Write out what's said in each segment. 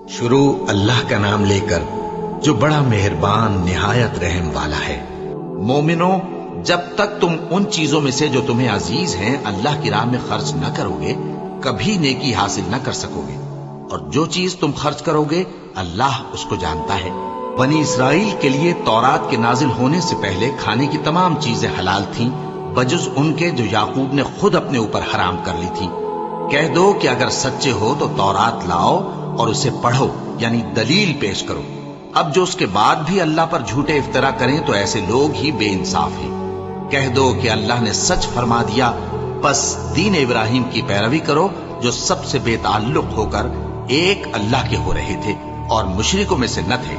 شروع اللہ کا نام لے کر جو بڑا مہربان نہایت رحم والا ہے۔ مومنو، جب تک تم ان چیزوں میں سے جو تمہیں عزیز ہیں اللہ کی راہ میں خرچ نہ کرو گے کبھی نیکی حاصل نہ کر سکو گے، اور جو چیز تم خرچ کرو گے اللہ اس کو جانتا ہے۔ بنی اسرائیل کے لیے تورات کے نازل ہونے سے پہلے کھانے کی تمام چیزیں حلال تھیں بجز ان کے جو یعقوب نے خود اپنے اوپر حرام کر لی تھی۔ کہہ دو کہ اگر سچے ہو تو تورات لاؤ اور اسے پڑھو، یعنی دلیل پیش کرو۔ اب جو اس کے بعد بھی اللہ پر جھوٹے افطرا کریں تو ایسے لوگ ہی بے انصاف ہیں۔ کہہ دو کہ اللہ نے سچ فرما دیا، بس دین ابراہیم کی پیروی کرو جو سب سے بے تعلق ہو کر ایک اللہ کے ہو رہے تھے اور مشرکوں میں سے نہ تھے۔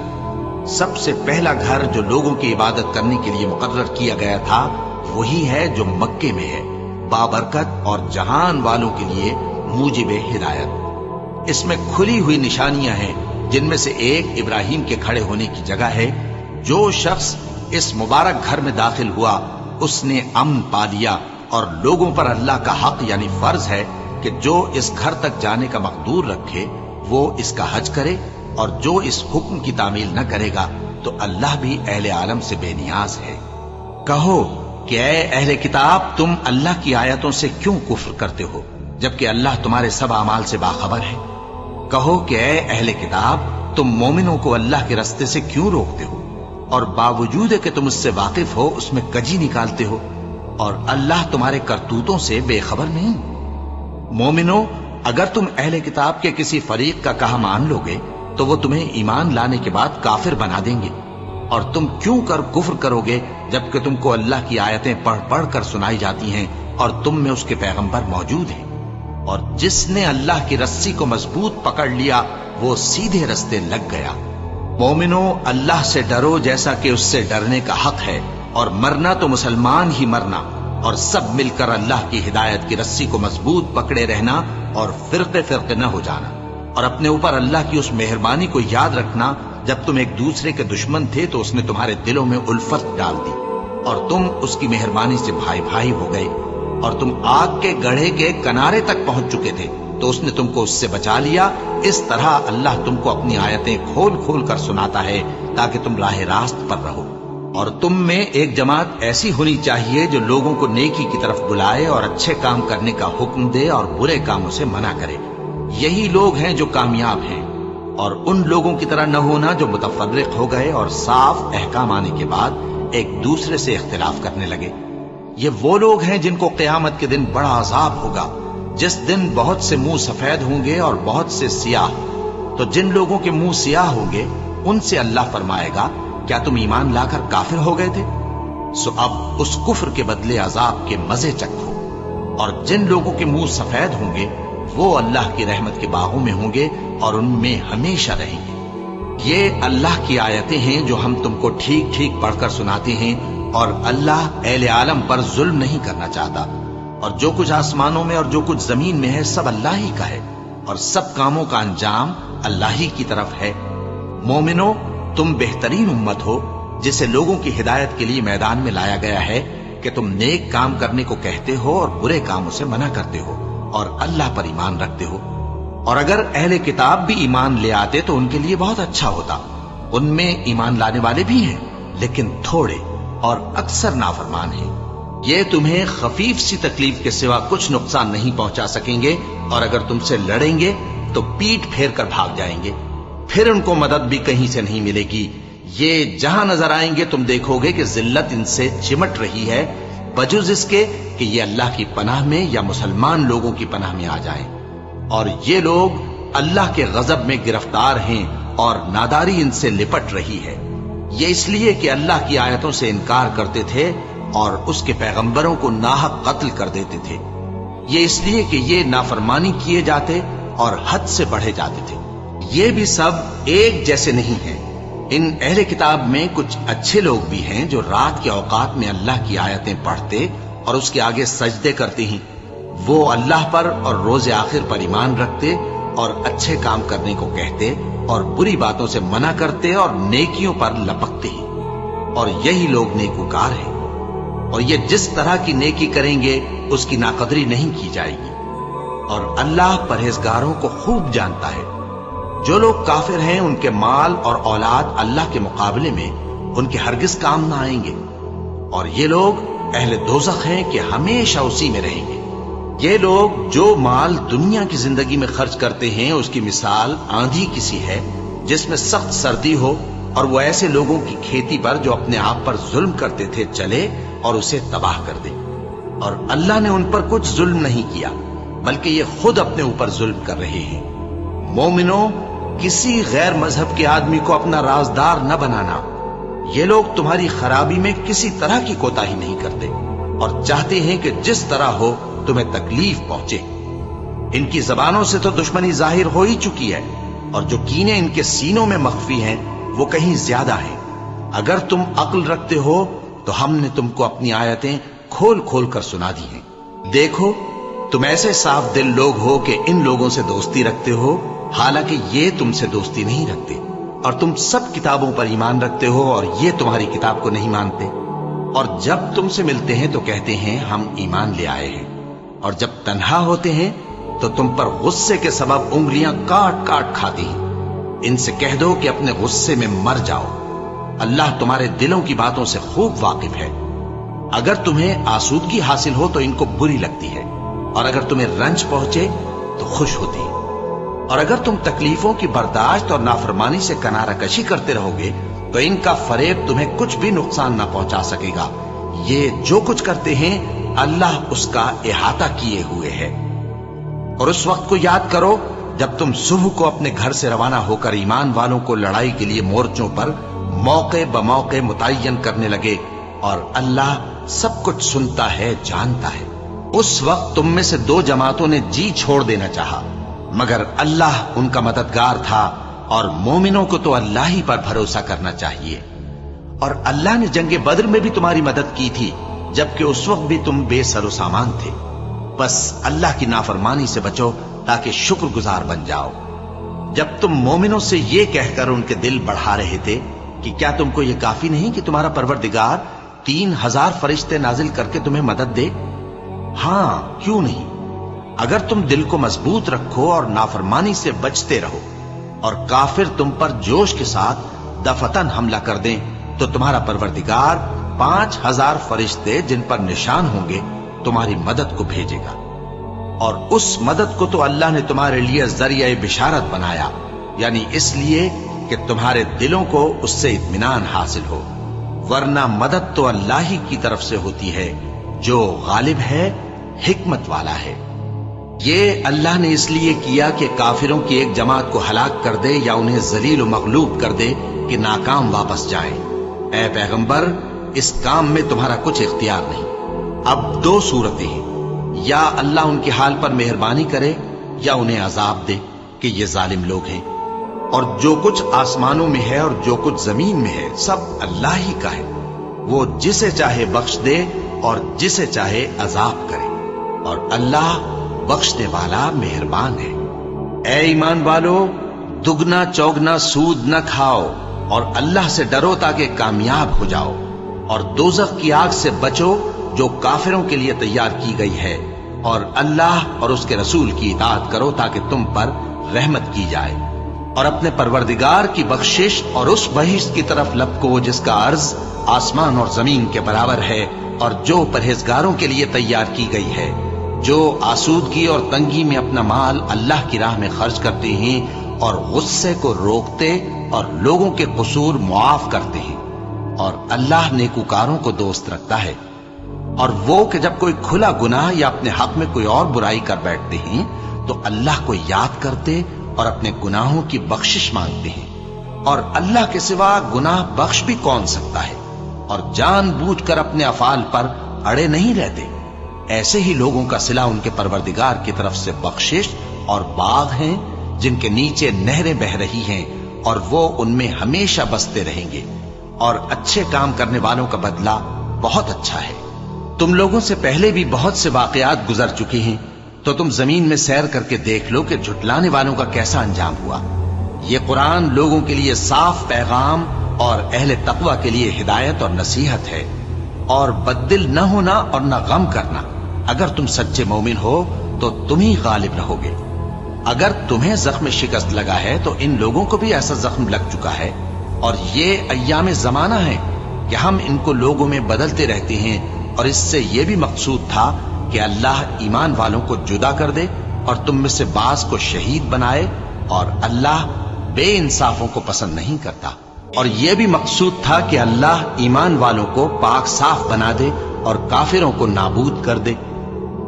سب سے پہلا گھر جو لوگوں کی عبادت کرنے کے لیے مقرر کیا گیا تھا وہی ہے جو مکے میں ہے، بابرکت اور جہان والوں کے لیے موجب ہدایت۔ اس میں کھلی ہوئی نشانیاں ہیں جن میں سے ایک ابراہیم کے کھڑے ہونے کی جگہ ہے۔ جو شخص اس مبارک گھر میں داخل ہوا اس نے امن پا لیا، اور لوگوں پر اللہ کا حق یعنی فرض ہے کہ جو اس گھر تک جانے کا مقدور رکھے وہ اس کا حج کرے، اور جو اس حکم کی تعمیل نہ کرے گا تو اللہ بھی اہل عالم سے بے نیاز ہے۔ کہو کہ اے اہل کتاب، تم اللہ کی آیتوں سے کیوں کفر کرتے ہو جبکہ اللہ تمہارے سب اعمال سے باخبر ہے؟ کہو کہ اے اہل کتاب، تم مومنوں کو اللہ کے رستے سے کیوں روکتے ہو، اور باوجود کہ تم اس سے واقف ہو اس میں کجی نکالتے ہو، اور اللہ تمہارے کرتوتوں سے بے خبر نہیں؟ مومنو، اگر تم اہل کتاب کے کسی فریق کا کہا مان لو گے تو وہ تمہیں ایمان لانے کے بعد کافر بنا دیں گے، اور تم کیوں کر کفر کرو گے جبکہ تم کو اللہ کی آیتیں پڑھ پڑھ کر سنائی جاتی ہیں اور تم میں اس کے پیغمبر موجود ہیں؟ اور جس نے اللہ کی رسی کو مضبوط پکڑ لیا وہ سیدھے رستے لگ گیا۔ مومنو، اللہ سے ڈرو جیسا کہ اس سے ڈرنے کا حق ہے، اور مرنا تو مسلمان ہی مرنا، اور سب مل کر اللہ کی ہدایت کی رسی کو مضبوط پکڑے رہنا اور فرقے فرقے نہ ہو جانا، اور اپنے اوپر اللہ کی اس مہربانی کو یاد رکھنا جب تم ایک دوسرے کے دشمن تھے تو اس نے تمہارے دلوں میں الفت ڈال دی اور تم اس کی مہربانی سے بھائی بھائی ہو گئے، اور تم آگ کے گڑھے کے کنارے تک پہنچ چکے تھے تو اس نے تم کو اس سے بچا لیا۔ اس طرح اللہ تم کو اپنی آیتیں کھول کھول کر سناتا ہے تاکہ تم راہ راست پر رہو۔ اور تم میں ایک جماعت ایسی ہونی چاہیے جو لوگوں کو نیکی کی طرف بلائے اور اچھے کام کرنے کا حکم دے اور برے کاموں سے منع کرے۔ یہی لوگ ہیں جو کامیاب ہیں، اور ان لوگوں کی طرح نہ ہونا جو متفرق ہو گئے اور صاف احکام آنے کے بعد ایک دوسرے سے اختلاف کرنے لگے۔ یہ وہ لوگ ہیں جن کو قیامت کے دن بڑا عذاب ہوگا، جس دن بہت سے منہ سفید ہوں گے اور بہت سے سیاہ۔ تو جن لوگوں کے منہ سیاہ ہوں گے ان سے اللہ فرمائے گا، کیا تم ایمان لا کر کافر ہو گئے تھے؟ سو اب اس کفر کے بدلے عذاب کے مزے چکھو۔ اور جن لوگوں کے منہ سفید ہوں گے وہ اللہ کی رحمت کے باغوں میں ہوں گے اور ان میں ہمیشہ رہیں گے۔ یہ اللہ کی آیتیں ہیں جو ہم تم کو ٹھیک ٹھیک پڑھ کر سناتے ہیں، اور اللہ اہل عالم پر ظلم نہیں کرنا چاہتا، اور جو کچھ آسمانوں میں اور جو کچھ زمین میں ہے سب اللہ ہی کا ہے، اور سب کاموں کا انجام اللہ ہی کی طرف ہے۔ مومنو، تم بہترین امت ہو جسے لوگوں کی ہدایت کے لیے میدان میں لایا گیا ہے کہ تم نیک کام کرنے کو کہتے ہو اور برے کاموں سے منع کرتے ہو اور اللہ پر ایمان رکھتے ہو۔ اور اگر اہل کتاب بھی ایمان لے آتے تو ان کے لیے بہت اچھا ہوتا۔ ان میں ایمان لانے والے بھی ہیں لیکن تھوڑے، اور اکثر نافرمان ہیں۔ یہ تمہیں خفیف سی تکلیف کے سوا کچھ نقصان نہیں پہنچا سکیں گے، اور اگر تم سے لڑیں گے تو پیٹ پھیر کر بھاگ جائیں گے، پھر ان کو مدد بھی کہیں سے نہیں ملے گی۔ یہ جہاں نظر آئیں گے تم دیکھو گے کہ ذلت ان سے چمٹ رہی ہے، بجز اس کے کہ یہ اللہ کی پناہ میں یا مسلمان لوگوں کی پناہ میں آ جائیں۔ اور یہ لوگ اللہ کے غضب میں گرفتار ہیں اور ناداری ان سے لپٹ رہی ہے۔ یہ اس لیے کہ اللہ کی آیتوں سے انکار کرتے تھے اور اس کے پیغمبروں کو ناحق قتل کر دیتے تھے۔ یہ اس لیے کہ یہ نافرمانی کیے جاتے اور حد سے بڑھے جاتے تھے۔ یہ بھی سب ایک جیسے نہیں ہیں۔ ان اہل کتاب میں کچھ اچھے لوگ بھی ہیں جو رات کے اوقات میں اللہ کی آیتیں پڑھتے اور اس کے آگے سجدے کرتے ہیں۔ وہ اللہ پر اور روز آخر پر ایمان رکھتے اور اچھے کام کرنے کو کہتے اور بری باتوں سے منع کرتے اور نیکیوں پر لپکتے ہیں، اور یہی لوگ نیکوکار ہیں۔ اور یہ جس طرح کی نیکی کریں گے اس کی ناقدری نہیں کی جائے گی، اور اللہ پرہیزگاروں کو خوب جانتا ہے۔ جو لوگ کافر ہیں ان کے مال اور اولاد اللہ کے مقابلے میں ان کے ہرگز کام نہ آئیں گے، اور یہ لوگ اہل دوزخ ہیں کہ ہمیشہ اسی میں رہیں گے۔ یہ لوگ جو مال دنیا کی زندگی میں خرچ کرتے ہیں اس کی مثال آندھی کسی ہے جس میں سخت سردی ہو اور وہ ایسے لوگوں کی کھیتی پر جو اپنے آپ پر ظلم کرتے تھے چلے اور اسے تباہ کر دے۔ اور اللہ نے ان پر کچھ ظلم نہیں کیا بلکہ یہ خود اپنے اوپر ظلم کر رہے ہیں۔ مومنوں، کسی غیر مذہب کے آدمی کو اپنا رازدار نہ بنانا۔ یہ لوگ تمہاری خرابی میں کسی طرح کی کوتاہی نہیں کرتے اور چاہتے ہیں کہ جس طرح ہو تمہیں تکلیف پہنچے۔ ان کی زبانوں سے تو دشمنی ظاہر ہو ہی چکی ہے، اور جو کینے ان کے سینوں میں مخفی ہیں وہ کہیں زیادہ ہیں۔ اگر تم عقل رکھتے ہو تو ہم نے تم کو اپنی آیتیں کھول کھول کر سنا دی ہیں۔ دیکھو، تم ایسے صاف دل لوگ ہو کہ ان لوگوں سے دوستی رکھتے ہو، حالانکہ یہ تم سے دوستی نہیں رکھتے، اور تم سب کتابوں پر ایمان رکھتے ہو اور یہ تمہاری کتاب کو نہیں مانتے۔ اور جب تم سے ملتے ہیں تو کہتے ہیں ہم ایمان لے آئے ہیں، اور جب تنہا ہوتے ہیں تو تم پر غصے کے سبب انگلیاں کاٹ کاٹ کھاتی ہیں۔ ان سے کہہ دو کہ اپنے غصے میں مر جاؤ، اللہ تمہارے دلوں کی باتوں سے خوب واقف ہے۔ اگر تمہیں آسودگی حاصل ہو تو ان کو بری لگتی ہے، اور اگر تمہیں رنج پہنچے تو خوش ہوتی ہے۔ اور اگر تم تکلیفوں کی برداشت اور نافرمانی سے کنارہ کشی کرتے رہو گے تو ان کا فریب تمہیں کچھ بھی نقصان نہ پہنچا سکے گا۔ یہ جو کچھ کرتے ہیں اللہ اس کا احاطہ کیے ہوئے ہے۔ اور اس وقت کو یاد کرو جب تم صبح کو اپنے گھر سے روانہ ہو کر ایمان والوں کو لڑائی کے لیے مورچوں پر موقع بموقع متعین کرنے لگے، اور اللہ سب کچھ سنتا ہے، جانتا ہے۔ اس وقت تم میں سے دو جماعتوں نے جی چھوڑ دینا چاہا، مگر اللہ ان کا مددگار تھا، اور مومنوں کو تو اللہ ہی پر بھروسہ کرنا چاہیے۔ اور اللہ نے جنگ بدر میں بھی تمہاری مدد کی تھی جبکہ اس وقت بھی تم بے سر و سامان تھے۔ بس اللہ کی نافرمانی سے بچو تاکہ شکر گزار بن جاؤ۔ جب تم مومنوں سے یہ کہہ کر ان کے دل بڑھا رہے تھے کہ کیا تم کو یہ کافی نہیں کہ تمہارا پروردگار 3000 فرشتے نازل کر کے تمہیں مدد دے؟ ہاں، کیوں نہیں؟ اگر تم دل کو مضبوط رکھو اور نافرمانی سے بچتے رہو، اور کافر تم پر جوش کے ساتھ دفتن حملہ کر دیں تو تمہارا پروردگار 5000 فرشتے جن پر نشان ہوں گے تمہاری مدد کو بھیجے گا۔ اور اس مدد کو تو اللہ نے تمہارے لیے ذریعہ بشارت بنایا، یعنی اس لیے کہ تمہارے دلوں کو اس سے اطمینان حاصل ہو، ورنہ مدد تو اللہ ہی کی طرف سے ہوتی ہے جو غالب ہے، حکمت والا ہے۔ یہ اللہ نے اس لیے کیا کہ کافروں کی ایک جماعت کو ہلاک کر دے یا انہیں ذلیل و مغلوب کر دے کہ ناکام واپس جائیں۔ اے پیغمبر، اس کام میں تمہارا کچھ اختیار نہیں۔ اب دو صورتیں ہیں، یا اللہ ان کے حال پر مہربانی کرے یا انہیں عذاب دے کہ یہ ظالم لوگ ہیں۔ اور جو کچھ آسمانوں میں ہے اور جو کچھ زمین میں ہے سب اللہ ہی کا ہے، وہ جسے چاہے بخش دے اور جسے چاہے عذاب کرے، اور اللہ بخشنے والا مہربان ہے۔ اے ایمان والو، دگنا چوگنا سود نہ کھاؤ اور اللہ سے ڈرو تاکہ کامیاب ہو جاؤ، اور دوزخ کی آگ سے بچو جو کافروں کے لیے تیار کی گئی ہے، اور اللہ اور اس کے رسول کی اطاعت کرو تاکہ تم پر رحمت کی جائے، اور اپنے پروردگار کی بخشش اور اس بہشت کی طرف لپکو جس کا عرض آسمان اور زمین کے برابر ہے، اور جو پرہیزگاروں کے لیے تیار کی گئی ہے، جو آسودگی اور تنگی میں اپنا مال اللہ کی راہ میں خرچ کرتے ہیں اور غصے کو روکتے اور لوگوں کے قصور معاف کرتے ہیں، اور اللہ نیکوکاروں کو دوست رکھتا ہے۔ اور وہ کہ جب کوئی کھلا گناہ یا اپنے حق میں کوئی اور برائی کر بیٹھتے ہیں تو اللہ کو یاد کرتے اور اپنے گناہوں کی بخشش مانگتے ہیں، اور اللہ کے سوا گناہ بخش بھی کون سکتا ہے، اور جان بوجھ کر اپنے افعال پر اڑے نہیں رہتے۔ ایسے ہی لوگوں کا صلہ ان کے پروردگار کی طرف سے بخشش اور باغ ہیں جن کے نیچے نہریں بہ رہی ہیں، اور وہ ان میں ہمیشہ بستے رہیں گے، اور اچھے کام کرنے والوں کا بدلہ بہت اچھا ہے۔ تم لوگوں سے پہلے بھی بہت سے واقعات گزر چکے ہیں، تو تم زمین میں سیر کر کے دیکھ لو کہ جھٹلانے والوں کا کیسا انجام ہوا۔ یہ قرآن لوگوں کے لیے صاف پیغام اور اہل تقوی کے لیے ہدایت اور نصیحت ہے، اور بددل نہ ہونا اور نہ غم کرنا۔ اگر تم سچے مومن ہو تو تم ہی غالب رہو گے۔ اگر تمہیں زخم شکست لگا ہے تو ان لوگوں کو بھی ایسا زخم لگ چکا ہے، اور یہ ایام زمانہ ہے کہ ہم ان کو لوگوں میں بدلتے رہتے ہیں، اور اس سے یہ بھی مقصود تھا کہ اللہ ایمان والوں کو جدا کر دے اور تم میں سے بعض کو شہید بنائے، اور اللہ بے انصافوں کو پسند نہیں کرتا۔ اور یہ بھی مقصود تھا کہ اللہ ایمان والوں کو پاک صاف بنا دے اور کافروں کو نابود کر دے۔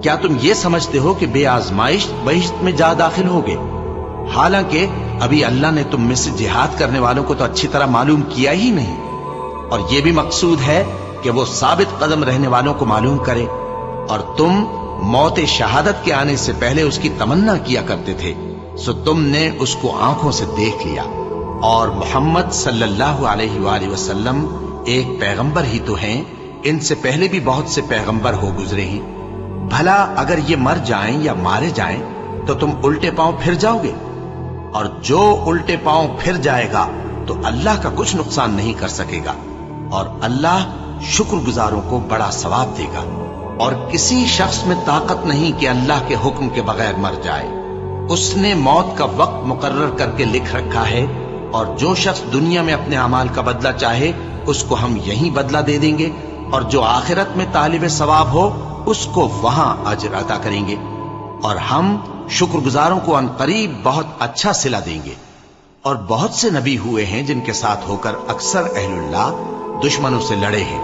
کیا تم یہ سمجھتے ہو کہ بے آزمائش بہشت میں جا داخل ہوگے؟ حالانکہ ابھی اللہ نے تم میں سے جہاد کرنے والوں کو تو اچھی طرح معلوم کیا ہی نہیں، اور یہ بھی مقصود ہے کہ وہ ثابت قدم رہنے والوں کو معلوم کرے، اور تم موت شہادت کے آنے سے پہلے اس کی تمنا کیا کرتے تھے، سو تم نے اس کو آنکھوں سے دیکھ لیا۔ اور محمد صلی اللہ علیہ وآلہ وسلم ایک پیغمبر ہی تو ہیں، ان سے پہلے بھی بہت سے پیغمبر ہو گزرے ہیں۔ بھلا اگر یہ مر جائیں یا مارے جائیں تو تم الٹے پاؤں پھر جاؤ گے؟ اور جو الٹے پاؤں پھر جائے گا تو اللہ کا کچھ نقصان نہیں کر سکے گا، اور اللہ شکر گزاروں کو بڑا ثواب دے گا۔ اور کسی شخص میں طاقت نہیں کہ اللہ کے حکم کے بغیر مر جائے، اس نے موت کا وقت مقرر کر کے لکھ رکھا ہے، اور جو شخص دنیا میں اپنے اعمال کا بدلہ چاہے اس کو ہم یہیں بدلہ دے دیں گے، اور جو آخرت میں طالب ثواب ہو اس کو وہاں اجر عطا کریں گے، اور ہم شکر گزاروں کو عنقریب بہت اچھا صلہ دیں گے۔ اور بہت سے نبی ہوئے ہیں جن کے ساتھ ہو کر اکثر اہل اللہ دشمنوں سے لڑے ہیں،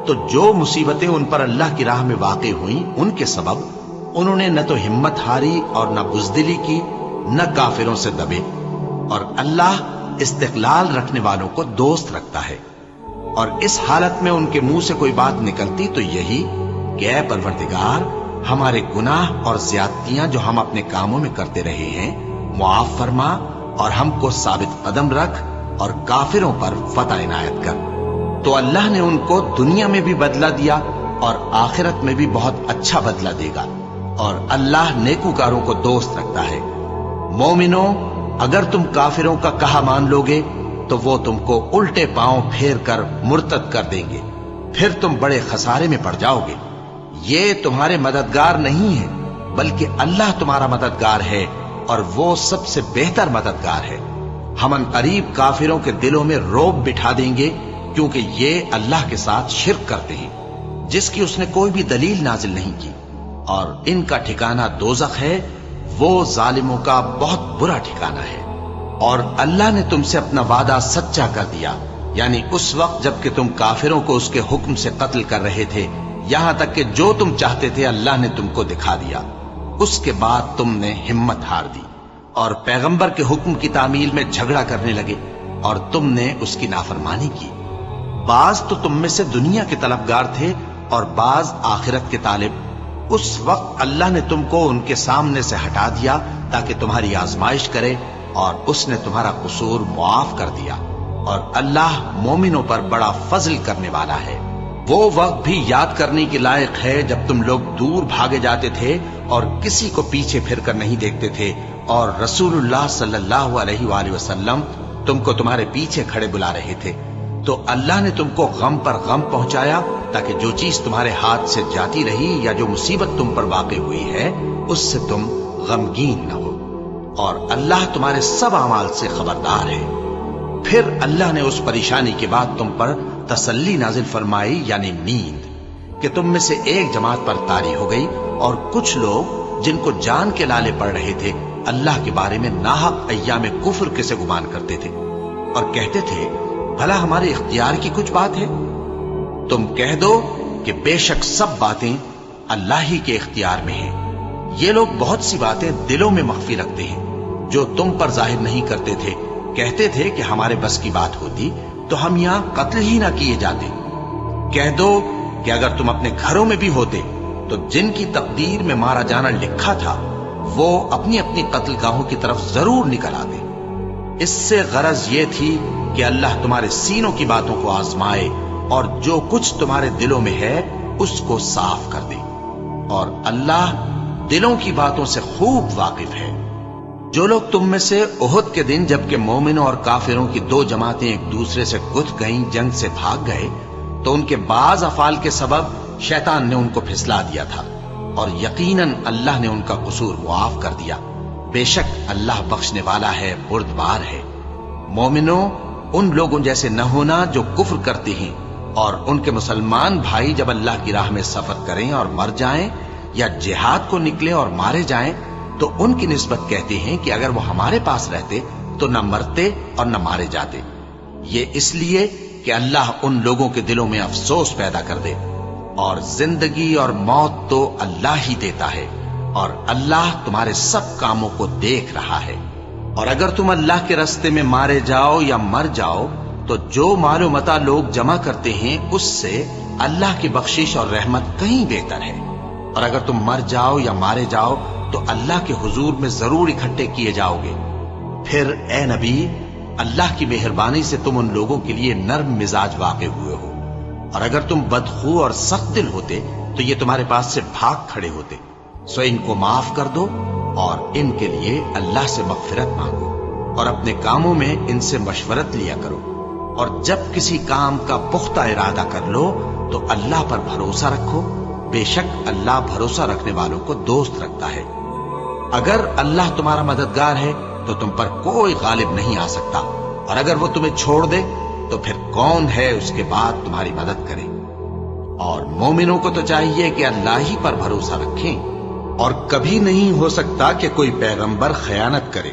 تو جو مصیبتیں ان پر اللہ کی راہ میں واقع ہوئیں ان کے سبب انہوں نے نہ تو ہمت ہاری اور نہ بزدلی کی، نہ کافروں سے دبے، اور اللہ استقلال رکھنے والوں کو دوست رکھتا ہے۔ اور اس حالت میں ان کے منہ سے کوئی بات نکلتی تو یہی کہ اے پروردگار، ہمارے گناہ اور زیادتیاں جو ہم اپنے کاموں میں کرتے رہے ہیں معاف فرما، اور ہم کو ثابت قدم رکھ اور کافروں پر فتح عنایت کر۔ تو اللہ نے ان کو دنیا میں بھی بدلہ دیا اور آخرت میں بھی بہت اچھا بدلہ دے گا، اور اللہ نیکوکاروں کو دوست رکھتا ہے۔ مومنوں، اگر تم کافروں کا کہا مان لوگے تو وہ تم کو الٹے پاؤں پھیر کر مرتد کر دیں گے، پھر تم بڑے خسارے میں پڑ جاؤ گے۔ یہ تمہارے مددگار نہیں ہے بلکہ اللہ تمہارا مددگار ہے، اور وہ سب سے بہتر مددگار ہے۔ ہم عنقریب کافروں کے دلوں میں رعب بٹھا دیں گے، کیونکہ یہ اللہ کے ساتھ شرک کرتے ہیں جس کی اس نے کوئی بھی دلیل نازل نہیں کی، اور ان کا ٹھکانہ دوزخ ہے، وہ ظالموں کا بہت برا ٹھکانہ ہے۔ اور اللہ نے تم سے اپنا وعدہ سچا کر دیا، یعنی اس وقت جب کہ تم کافروں کو اس کے حکم سے قتل کر رہے تھے، یہاں تک کہ جو تم چاہتے تھے اللہ نے تم کو دکھا دیا۔ اس کے بعد تم نے ہمت ہار دی اور پیغمبر کے حکم کی تعمیل میں جھگڑا کرنے لگے، اور تم نے اس کی نافرمانی کی۔ بعض تو تم میں سے دنیا کے طلبگار تھے اور بعض آخرت کے طالب۔ اس وقت اللہ نے تم کو ان کے سامنے سے ہٹا دیا تاکہ تمہاری آزمائش کرے، اور اس نے تمہارا قصور معاف کر دیا، اور اللہ مومنوں پر بڑا فضل کرنے والا ہے۔ وہ وقت بھی یاد کرنے کے لائق ہے جب تم لوگ دور بھاگے جاتے تھے اور کسی کو پیچھے پھر کر نہیں دیکھتے تھے، اور رسول اللہ صلی اللہ علیہ وآلہ وسلم تم کو تمہارے پیچھے کھڑے بلا رہے تھے، تو اللہ نے تم کو غم پر غم پہنچایا تاکہ جو چیز تمہارے ہاتھ سے جاتی رہی یا جو مصیبت تم پر واقع ہوئی ہے اس سے تم غمگین نہ ہو، اور اللہ تمہارے سب اعمال سے خبردار ہے۔ پھر اللہ نے اس پریشانی کے بعد تم پر تسلی نازل فرمائی، یعنی نیند، کہ تم میں سے ایک جماعت پر طاری ہو گئی، اور کچھ لوگ جن کو جان کے لالے پڑ رہے تھے اللہ کے بارے میں ناحق ایام کفر کے سے گمان کرتے تھے، اور کہتے تھے بھلا ہمارے اختیار کی کچھ بات ہے؟ تم کہہ دو کہ بے شک سب باتیں اللہ ہی کے اختیار میں ہیں۔ یہ لوگ بہت سی باتیں دلوں میں مخفی رکھتے ہیں جو تم پر ظاہر نہیں کرتے تھے۔ کہتے تھے کہ ہمارے بس کی بات ہوتی تو ہم یہاں قتل ہی نہ کیے جاتے۔ کہہ دو کہ اگر تم اپنے گھروں میں بھی ہوتے تو جن کی تقدیر میں مارا جانا لکھا تھا وہ اپنی اپنی قتل گاہوں کی طرف ضرور نکل آتے۔ اس سے غرض یہ تھی کہ اللہ تمہارے سینوں کی باتوں کو آزمائے اور جو کچھ تمہارے دلوں میں ہے اس کو صاف کر دے، اور اللہ دلوں کی باتوں سے خوب واقف ہے۔ جو لوگ تم میں سے احد کے دن جبکہ مومنوں اور کافروں کی دو جماعتیں ایک دوسرے سے گتھ گئیں جنگ سے بھاگ گئے تو ان کے بعض افعال کے سبب شیطان نے ان کو پھسلا دیا تھا، اور یقیناً اللہ نے ان کا قصور معاف کر دیا۔ بے شک اللہ بخشنے والا ہے، بردبار ہے۔ مومنوں، ان لوگوں جیسے نہ ہونا جو کفر کرتے ہیں اور ان کے مسلمان بھائی جب اللہ کی راہ میں سفر کریں اور مر جائیں یا جہاد کو نکلے اور مارے جائیں تو ان کی نسبت کہتے ہیں کہ اگر وہ ہمارے پاس رہتے تو نہ مرتے اور نہ مارے جاتے۔ یہ اس لیے کہ اللہ ان لوگوں کے دلوں میں افسوس پیدا کر دے، اور زندگی اور موت تو اللہ ہی دیتا ہے، اور اللہ تمہارے سب کاموں کو دیکھ رہا ہے۔ اور اگر تم اللہ کے راستے میں مارے جاؤ یا مر جاؤ تو جو مال و متاع لوگ جمع کرتے ہیں اس سے اللہ کی بخشش اور رحمت کہیں بہتر ہے، اور اگر تم مر جاؤ یا مارے جاؤ تو اللہ کے حضور میں ضرور اکٹھے کیے جاؤ گے۔ پھر اے نبی، اللہ کی مہربانی سے تم ان لوگوں کے لیے نرم مزاج واقع ہوئے ہو، اور اگر تم بدخو اور سخت دل ہوتے تو یہ تمہارے پاس سے بھاگ کھڑے ہوتے، سو ان کو معاف کر دو اور ان کے لیے اللہ سے مغفرت مانگو، اور اپنے کاموں میں ان سے مشورت لیا کرو، اور جب کسی کام کا پختہ ارادہ کر لو تو اللہ پر بھروسہ رکھو، بے شک اللہ بھروسہ رکھنے والوں کو دوست رکھتا ہے۔ اگر اللہ تمہارا مددگار ہے تو تم پر کوئی غالب نہیں آ سکتا، اور اگر وہ تمہیں چھوڑ دے تو پھر کون ہے اس کے بعد تمہاری مدد کرے۔ اور مومنوں کو تو چاہیے کہ اللہ ہی پر بھروسہ رکھیں، اور کبھی نہیں ہو سکتا کہ کوئی پیغمبر خیانت کرے،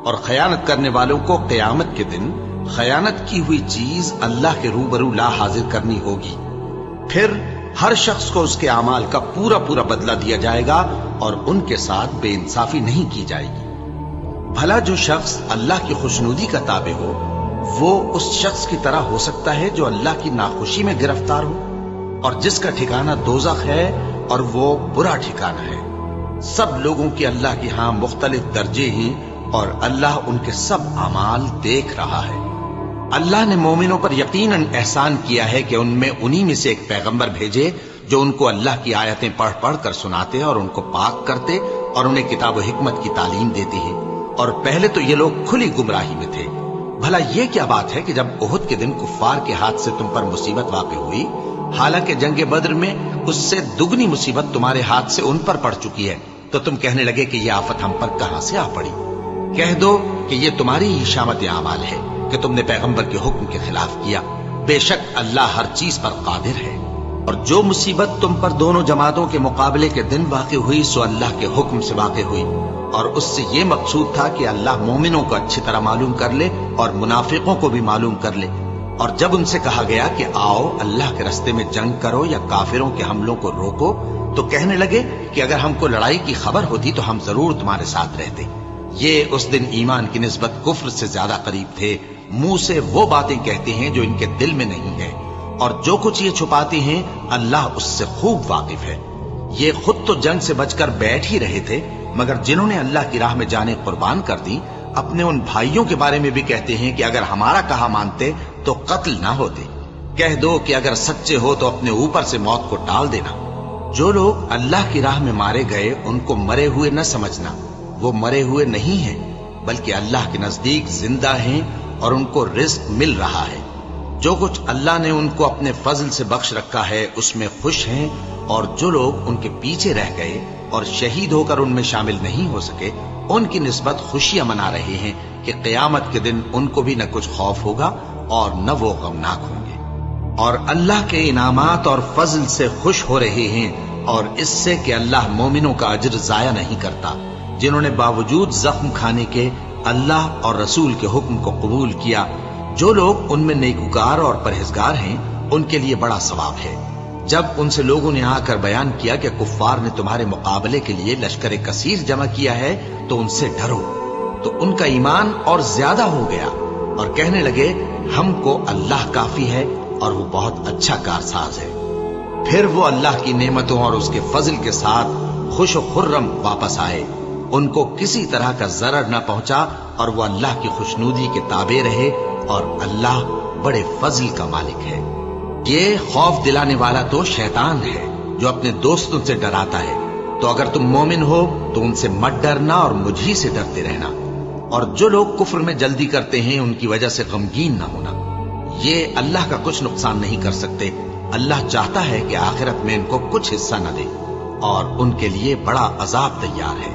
اور خیانت کرنے والوں کو قیامت کے دن خیانت کی ہوئی چیز اللہ کے روبرو لا حاضر کرنی ہوگی، پھر ہر شخص کو اس کے اعمال کا پورا پورا بدلہ دیا جائے گا، اور ان کے ساتھ بے انصافی نہیں کی جائے گی۔ بھلا جو شخص اللہ کی خوشنودی کا تابع ہو وہ اس شخص کی طرح ہو سکتا ہے جو اللہ کی ناخوشی میں گرفتار ہو، اور جس کا ٹھکانہ دوزخ ہے اور وہ برا ٹھکانہ ہے۔ سب لوگوں کے اللہ کے ہاں مختلف درجے ہیں، اور اللہ ان کے سب اعمال دیکھ رہا ہے۔ اللہ نے مومنوں پر یقیناً احسان کیا ہے کہ ان میں انہی میں سے ایک پیغمبر بھیجے جو ان کو اللہ کی آیتیں پڑھ پڑھ کر سناتے اور ان کو پاک کرتے اور انہیں کتاب و حکمت کی تعلیم دیتے ہیں، اور پہلے تو یہ لوگ کھلی گمراہی میں تھے۔ بھلا یہ کیا بات ہے کہ جب احد کے دن کفار کے ہاتھ سے تم پر مصیبت واقع ہوئی، حالانکہ جنگ بدر میں اس سے دگنی مصیبت تمہارے ہاتھ سے ان پر پڑ چکی ہے، تو تم کہنے لگے کہ یہ آفت ہم پر کہاں سے آ پڑی؟ کہہ دو کہ یہ تمہاری ہی شامت اعمال ہے کہ تم نے پیغمبر کے حکم کے خلاف کیا، بے شک اللہ ہر چیز پر قادر ہے۔ اور جو مصیبت تم پر دونوں جماعتوں کے مقابلے کے دن واقع ہوئی سو اللہ کے حکم سے واقع ہوئی، اور اس سے یہ مقصود تھا کہ اللہ مومنوں کو اچھی طرح معلوم کر لے اور منافقوں کو بھی معلوم کر لے۔ اور جب ان سے کہا گیا کہ آؤ اللہ کے راستے میں جنگ کرو یا کافروں کے حملوں کو روکو، تو کہنے لگے کہ اگر ہم کو لڑائی کی خبر ہوتی تو ہم ضرور تمہارے ساتھ رہتے۔ یہ اس دن ایمان کی نسبت کفر سے زیادہ قریب تھے، منہ سے وہ باتیں کہتے ہیں جو ان کے دل میں نہیں ہے، اور جو کچھ یہ چھپاتے ہیں اللہ اس سے خوب واقف ہے۔ یہ خود تو جنگ سے بچ کر بیٹھ ہی رہے تھے، مگر جنہوں نے اللہ کی راہ میں جانیں قربان کر دی اپنے ان بھائیوں کے بارے میں بھی کہتے ہیں کہ اگر ہمارا کہا مانتے تو قتل نہ ہوتے۔ کہہ دو کہ اگر سچے ہو تو اپنے اوپر سے موت کو ٹال دینا۔ جو لوگ اللہ کی راہ میں مارے گئے ان کو مرے ہوئے نہ سمجھنا، وہ مرے ہوئے نہیں ہیں بلکہ اللہ کے نزدیک زندہ ہیں اور ان کو رزق مل رہا ہے۔ جو کچھ اللہ نے ان کو اپنے فضل سے بخش رکھا ہے اس میں خوش ہیں، اور جو لوگ ان کے پیچھے رہ گئے اور شہید ہو کر ان میں شامل نہیں ہو سکے ان کی نسبت خوشیاں منا رہے ہیں کہ قیامت کے دن ان کو بھی نہ کچھ خوف ہوگا اور نہ وہ غمناک ہوں گے، اور اللہ کے انعامات اور فضل سے خوش ہو رہے ہیں، اور اس سے کہ اللہ مومنوں کا اجر ضائع نہیں کرتا، جنہوں نے باوجود زخم کھانے کے اللہ اور رسول کے حکم کو قبول کیا۔ جو لوگ ان میں نیکوکار اور پرہیزگار ہیں ان کے لیے بڑا ثواب ہے۔ جب ان سے لوگوں نے آ کر بیان کیا کہ کفار نے تمہارے مقابلے کے لیے لشکر کثیر جمع کیا ہے تو ان سے ڈرو، تو ان کا ایمان اور زیادہ ہو گیا اور کہنے لگے ہم کو اللہ کافی ہے اور وہ بہت اچھا کارساز ہے۔ پھر وہ اللہ کی نعمتوں اور اس کے فضل کے ساتھ خوش و خرم واپس آئے، ان کو کسی طرح کا ضرر نہ پہنچا، اور وہ اللہ کی خوشنودی کے تابع رہے، اور اللہ بڑے فضل کا مالک ہے۔ یہ خوف دلانے والا تو شیطان ہے جو اپنے دوستوں سے ڈراتا ہے، تو اگر تم مومن ہو تو ان سے مت ڈرنا اور مجھ ہی سے ڈرتے رہنا، اور جو لوگ کفر میں جلدی کرتے ہیں ان کی وجہ سے غمگین نہ ہونا، یہ اللہ کا کچھ نقصان نہیں کر سکتے۔ اللہ چاہتا ہے کہ آخرت میں ان کو کچھ حصہ نہ دے، اور ان کے لیے بڑا عذاب تیار ہے۔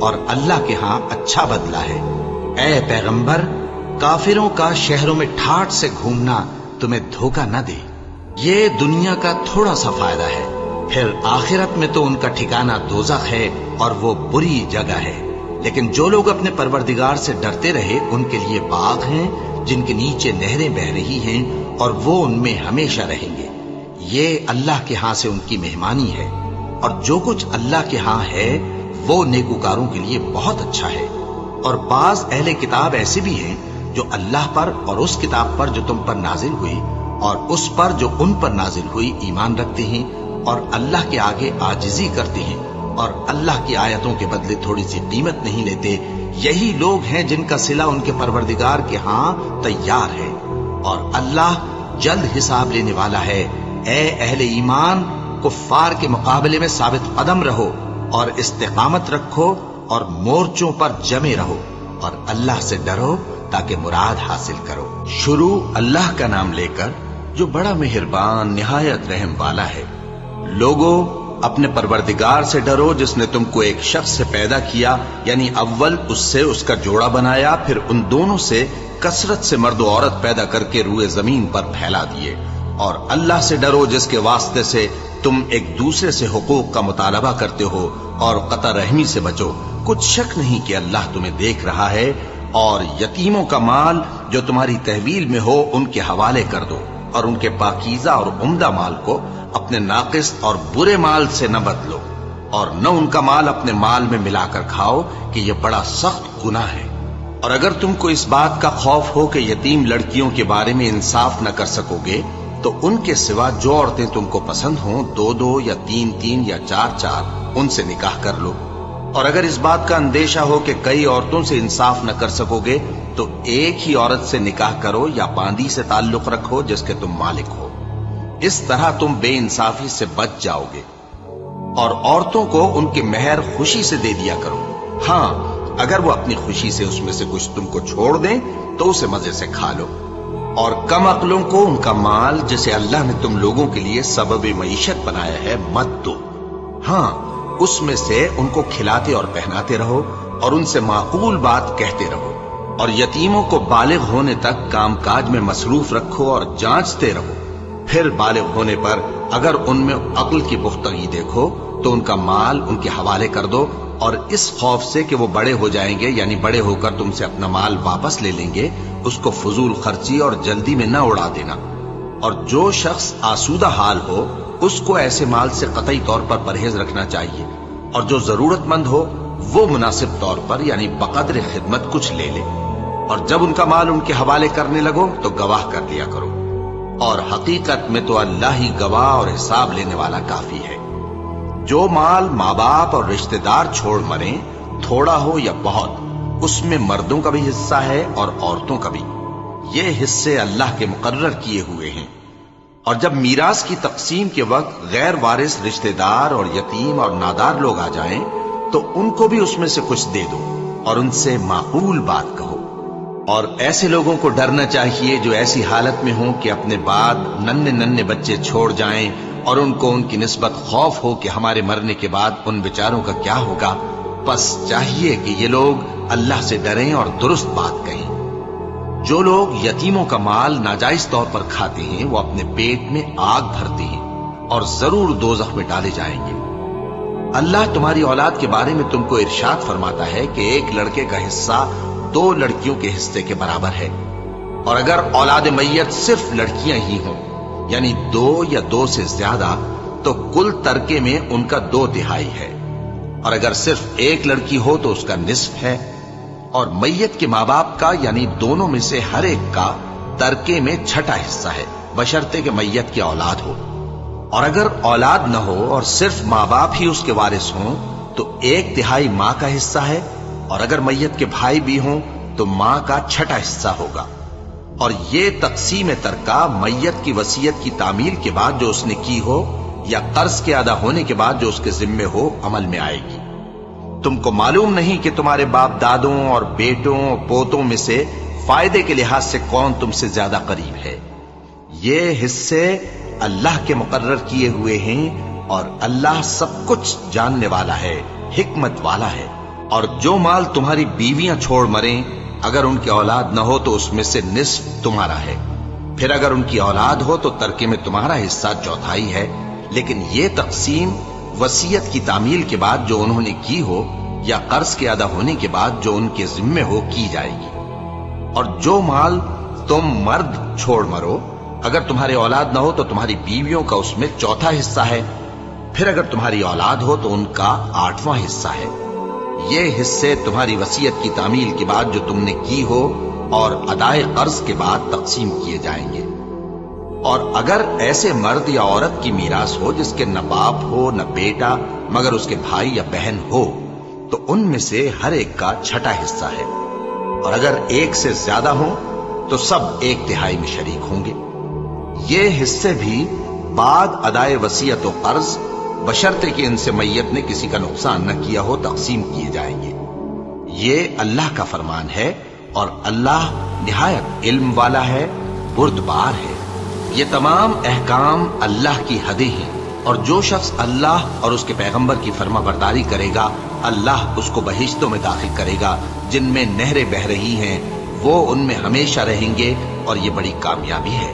اور اللہ کے ہاں اچھا بدلہ ہے۔ اے پیغمبر، کافروں کا شہروں میں ٹھاٹ سے گھومنا تمہیں دھوکہ نہ دے۔ یہ دنیا کا تھوڑا سا فائدہ ہے، پھر آخرت میں تو ان کا ٹھکانہ دوزخ ہے اور وہ بری جگہ ہے۔ لیکن جو لوگ اپنے پروردگار سے ڈرتے رہے ان کے لیے باغ ہیں جن کے نیچے نہریں بہ رہی ہیں اور وہ ان میں ہمیشہ رہیں گے۔ یہ اللہ کے ہاں سے ان کی مہمانی ہے، اور جو کچھ اللہ کے ہاں ہے وہ نیکوکاروں کے لیے بہت اچھا ہے۔ اور بعض اہل کتاب ایسے بھی ہیں جو اللہ پر اور اس کتاب پر جو تم پر نازل ہوئی اور اس پر جو ان پر نازل ہوئی ایمان رکھتے ہیں، اور اللہ کے آگے عاجزی کرتے ہیں اور اللہ کی آیتوں کے بدلے تھوڑی سی قیمت نہیں لیتے۔ یہی لوگ ہیں جن کا صلہ ان کے پروردگار کے ہاں تیار ہے، اور اللہ جلد حساب لینے والا ہے۔ اے اہل ایمان، کفار کے مقابلے میں ثابت قدم رہو اور استقامت رکھو اور مورچوں پر جمے رہو، اور اللہ سے ڈرو تاکہ مراد حاصل کرو۔ شروع اللہ کا نام لے کر جو بڑا مہربان نہایت رحم والا ہے۔ لوگوں، اپنے پروردگار سے ڈرو جس نے تم کو ایک شخص سے پیدا کیا، یعنی اول اس سے اس کا جوڑا بنایا، پھر ان دونوں سے کثرت سے مرد و عورت پیدا کر کے روئے زمین پر پھیلا دیے۔ اور اللہ سے ڈرو جس کے واسطے سے تم ایک دوسرے سے حقوق کا مطالبہ کرتے ہو، اور قطع رحمی سے بچو۔ کچھ شک نہیں کہ اللہ تمہیں دیکھ رہا ہے۔ اور یتیموں کا مال جو تمہاری تحویل میں ہو ان کے حوالے کر دو، اور ان کے پاکیزہ اور عمدہ مال کو اپنے ناقص اور برے مال سے نہ بدلو، اور نہ ان کا مال اپنے مال میں ملا کر کھاؤ کہ یہ بڑا سخت گناہ ہے۔ اور اگر تم کو اس بات کا خوف ہو کہ یتیم لڑکیوں کے بارے میں انصاف نہ کر سکو گے تو ان کے سوا جو عورتیں تم کو پسند ہوں، 2 یا 3 یا 4 ان سے نکاح کر لو۔ اور اگر اس بات کا اندیشہ ہو کہ کئی عورتوں سے انصاف نہ کر سکو گے تو ایک ہی عورت سے نکاح کرو یا باندی سے تعلق رکھو جس کے تم مالک ہو۔ اس طرح تم بے انصافی سے بچ جاؤ گے۔ اور عورتوں کو ان کے مہر خوشی سے دے دیا کرو، ہاں اگر وہ اپنی خوشی سے اس میں سے کچھ تم کو چھوڑ دیں تو اسے مزے سے کھا لو۔ اور کم عقلوں کو ان کا مال جسے اللہ نے تم لوگوں کے لیے سبب معیشت بنایا ہے مت دو، ہاں اس میں سے ان کو کھلاتے اور پہناتے رہو اور ان سے معقول بات کہتے رہو۔ اور یتیموں کو بالغ ہونے تک کام کاج میں مصروف رکھو اور جانچتے رہو، پھر بالغ ہونے پر اگر ان میں عقل کی پختگی دیکھو تو ان کا مال ان کے حوالے کر دو، اور اس خوف سے کہ وہ بڑے ہو جائیں گے، یعنی بڑے ہو کر تم سے اپنا مال واپس لے لیں گے، اس کو فضول خرچی اور جلدی میں نہ اڑا دینا۔ اور جو شخص آسودہ حال ہو اس کو ایسے مال سے قطعی طور پر پرہیز رکھنا چاہیے، اور جو ضرورت مند ہو وہ مناسب طور پر یعنی بقدر خدمت کچھ لے لے۔ اور جب ان کا مال ان کے حوالے کرنے لگو تو گواہ کر دیا کرو، اور حقیقت میں تو اللہ ہی گواہ اور حساب لینے والا کافی ہے۔ جو مال ماں باپ اور رشتہ دار چھوڑ مریں، تھوڑا ہو یا بہت، اس میں مردوں کا بھی حصہ ہے اور عورتوں کا بھی۔ یہ حصے اللہ کے مقرر کیے ہوئے ہیں۔ اور جب میراث کی تقسیم کے وقت غیر وارث رشتہ دار اور یتیم اور نادار لوگ آ جائیں تو ان کو بھی اس میں سے کچھ دے دو، اور ان سے معقول بات کہو۔ اور ایسے لوگوں کو ڈرنا چاہیے جو ایسی حالت میں ہوں کہ اپنے بعد ننھے بچے چھوڑ جائیں، اور ان کو ان کی نسبت خوف ہو کہ ہمارے مرنے کے بعد ان بیچاروں کا کیا ہوگا۔ پس چاہیے کہ یہ لوگ اللہ سے ڈریں اور درست بات کہیں۔ جو لوگ یتیموں کا مال ناجائز طور پر کھاتے ہیں وہ اپنے پیٹ میں آگ بھرتے ہیں اور ضرور دوزخ میں ڈالے جائیں گے۔ اللہ تمہاری اولاد کے بارے میں تم کو ارشاد فرماتا ہے کہ ایک لڑکے کا حصہ 2 لڑکیوں کے حصے کے برابر ہے، اور اگر اولاد میت صرف لڑکیاں ہی ہوں یعنی 2 یا 2 سے زیادہ تو کل ترکے میں ان کا 2/3 ہے، اور اگر صرف ایک لڑکی ہو تو اس کا نصف ہے، اور میت کے ماں باپ کا یعنی دونوں میں سے ہر ایک کا ترکے میں 6واں حصہ ہے، بشرطے کہ میت کی اولاد ہو۔ اور اگر اولاد نہ ہو اور صرف ماں باپ ہی اس کے وارث ہوں تو 1/3 ماں کا حصہ ہے، اور اگر میت کے بھائی بھی ہوں تو ماں کا 6واں حصہ ہوگا۔ اور یہ تقسیم ترکہ میت کی وصیت کی تعمیل کے بعد جو اس نے کی ہو یا قرض کے ادا ہونے کے بعد جو اس کے ذمے ہو عمل میں آئے گی۔ تم کو معلوم نہیں کہ تمہارے باپ دادوں اور بیٹوں اور پوتوں میں سے فائدے کے لحاظ سے کون تم سے زیادہ قریب ہے۔ یہ حصے اللہ کے مقرر کیے ہوئے ہیں اور اللہ سب کچھ جاننے والا ہے، حکمت والا ہے۔ اور جو مال تمہاری بیویاں چھوڑ مریں، اگر ان کی اولاد نہ ہو تو اس میں سے نصف تمہارا ہے، پھر اگر ان کی اولاد ہو تو ترکے میں تمہارا حصہ چوتھائی ہے، لیکن یہ تقسیم وصیت کی تعمیل کے بعد جو انہوں نے کی ہو یا قرض کے ادا ہونے کے بعد جو ان کے ذمے ہو کی جائے گی۔ اور جو مال تم مرد چھوڑ مرو، اگر تمہاری اولاد نہ ہو تو تمہاری بیویوں کا اس میں چوتھا حصہ ہے، پھر اگر تمہاری اولاد ہو تو ان کا 8واں حصہ ہے۔ یہ حصے تمہاری وصیت کی تعمیل کے بعد جو تم نے کی ہو اور ادائے قرض کے بعد تقسیم کیے جائیں گے۔ اور اگر ایسے مرد یا عورت کی میراث ہو جس کے نہ باپ ہو نہ بیٹا مگر اس کے بھائی یا بہن ہو، تو ان میں سے ہر ایک کا چھٹا حصہ ہے، اور اگر ایک سے زیادہ ہوں تو سب 1/3 میں شریک ہوں گے۔ یہ حصے بھی بعد ادائے وصیت و قرض بشرطے کہ ان سے میت نے کسی کا نقصان نہ کیا ہو تقسیم کیے جائیں گے۔ یہ اللہ کا فرمان ہے، اور اللہ نہایت علم والا ہے، بردبار ہے۔ یہ تمام احکام اللہ کی حدیں ہیں، اور جو شخص اللہ اور اس کے پیغمبر کی فرما برداری کرے گا، اللہ اس کو بہشتوں میں داخل کرے گا جن میں نہریں بہہ رہی ہیں، وہ ان میں ہمیشہ رہیں گے، اور یہ بڑی کامیابی ہے۔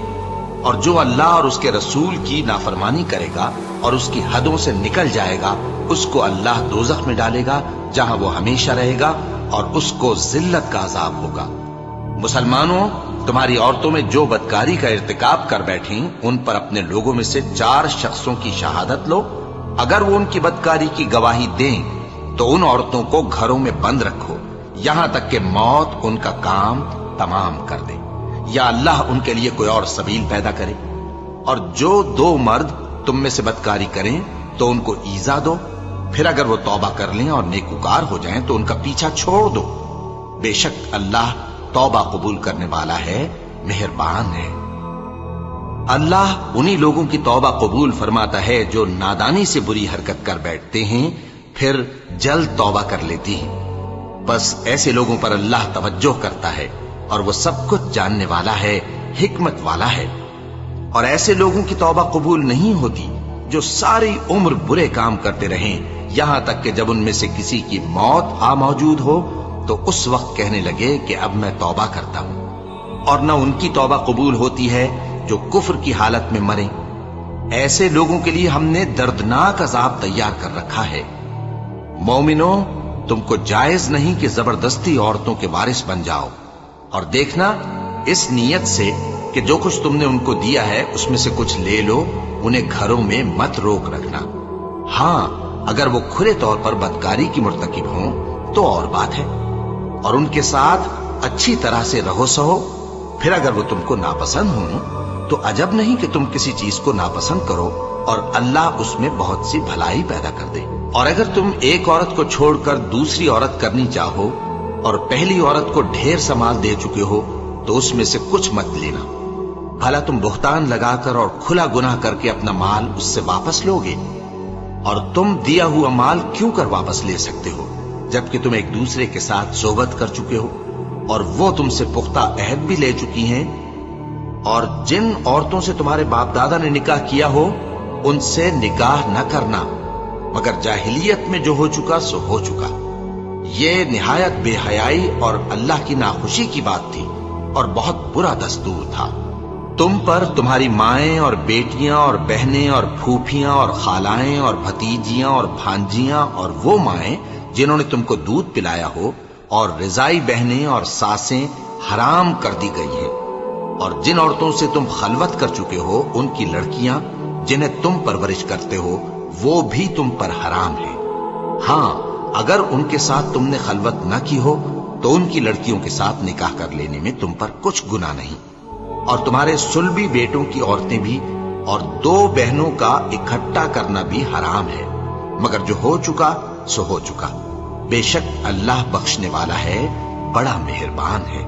اور جو اللہ اور اس کے رسول کی نافرمانی کرے گا اور اس کی حدوں سے نکل جائے گا، اس کو اللہ دوزخ میں ڈالے گا جہاں وہ ہمیشہ رہے گا، اور اس کو ذلت کا عذاب ہوگا۔ مسلمانوں، تمہاری عورتوں میں جو بدکاری کا ارتکاب کر بیٹھیں، ان پر اپنے لوگوں میں سے 4 شخصوں کی شہادت لو۔ اگر وہ ان کی بدکاری کی گواہی دیں تو ان عورتوں کو گھروں میں بند رکھو یہاں تک کہ موت ان کا کام تمام کر دے، یا اللہ ان کے لیے کوئی اور سبیل پیدا کرے۔ اور جو 2 مرد تم میں سے بدکاری کریں تو ان کو ایذا دو، پھر اگر وہ توبہ کر لیں اور نیکوکار ہو جائیں تو ان کا پیچھا چھوڑ دو۔ بے شک اللہ توبہ قبول کرنے والا ہے، مہربان ہے۔ اللہ انہی لوگوں کی توبہ قبول فرماتا ہے جو نادانی سے بری حرکت کر بیٹھتے ہیں پھر جلد توبہ کر لیتی ہیں۔ بس ایسے لوگوں پر اللہ توجہ کرتا ہے، اور وہ سب کچھ جاننے والا ہے، حکمت والا ہے۔ اور ایسے لوگوں کی توبہ قبول نہیں ہوتی جو ساری عمر برے کام کرتے رہیں، یہاں تک کہ جب ان میں سے کسی کی موت آ موجود ہو تو اس وقت کہنے لگے کہ اب میں توبہ کرتا ہوں۔ اور نہ ان کی توبہ قبول ہوتی ہے جو کفر کی حالت میں مریں۔ ایسے لوگوں کے لیے ہم نے دردناک عذاب تیار کر رکھا ہے۔ مومنوں، تم کو جائز نہیں کہ زبردستی عورتوں کے وارث بن جاؤ، اور دیکھنا اس نیت سے کہ جو کچھ تم نے ان کو دیا ہے اس میں سے کچھ لے لو، انہیں گھروں میں مت روک رکھنا۔ ہاں، اگر وہ کھلے طور پر بدکاری کی مرتکب ہوں تو اور بات ہے، اور ان کے ساتھ اچھی طرح سے رہو سہو۔ پھر اگر وہ تم کو ناپسند ہوں تو عجب نہیں کہ تم کسی چیز کو ناپسند کرو، اور اللہ اس میں بہت سی بھلائی پیدا کر دے۔ اور اگر تم ایک عورت کو چھوڑ کر دوسری عورت کرنی چاہو اور پہلی عورت کو ڈھیر سا مال دے چکے ہو تو اس میں سے کچھ مت لینا، بھلا تم بہتان لگا کر اور کھلا گناہ کر کے اپنا مال اس سے واپس لوگے؟ اور تم دیا ہوا مال کیوں کر واپس لے سکتے ہو جبکہ تم ایک دوسرے کے ساتھ صحبت کر چکے ہو اور وہ تم سے پختہ عہد بھی لے چکی ہیں؟ اور جن عورتوں سے تمہارے باپ دادا نے نکاح کیا ہو ان سے نکاح نہ کرنا مگر جاہلیت میں جو ہو چکا سو ہو چکا۔ یہ نہایت بے حیائی اور اللہ کی ناخوشی کی بات تھی اور بہت برا دستور تھا۔ تم پر تمہاری مائیں اور بیٹیاں اور بہنیں اور پھوپھیاں اور خالائیں اور بھتیجیاں اور بھانجیاں اور وہ مائیں جنہوں نے تم کو دودھ پلایا ہو اور رضائی بہنیں اور ساسیں حرام کر دی گئی ہیں، اور جن عورتوں سے تم خلوت کر چکے ہو ان کی لڑکیاں جنہیں تم پرورش کرتے ہو وہ بھی تم پر حرام ہیں۔ ہاں، اگر ان کے ساتھ تم نے خلوت نہ کی ہو تو ان کی لڑکیوں کے ساتھ نکاح کر لینے میں تم پر کچھ گناہ نہیں۔ اور تمہارے صلبی بیٹوں کی عورتیں بھی اور 2 بہنوں کا اکٹھا کرنا بھی حرام ہے، مگر جو ہو چکا سو ہو چکا۔ بے شک اللہ بخشنے والا ہے، بڑا مہربان ہے۔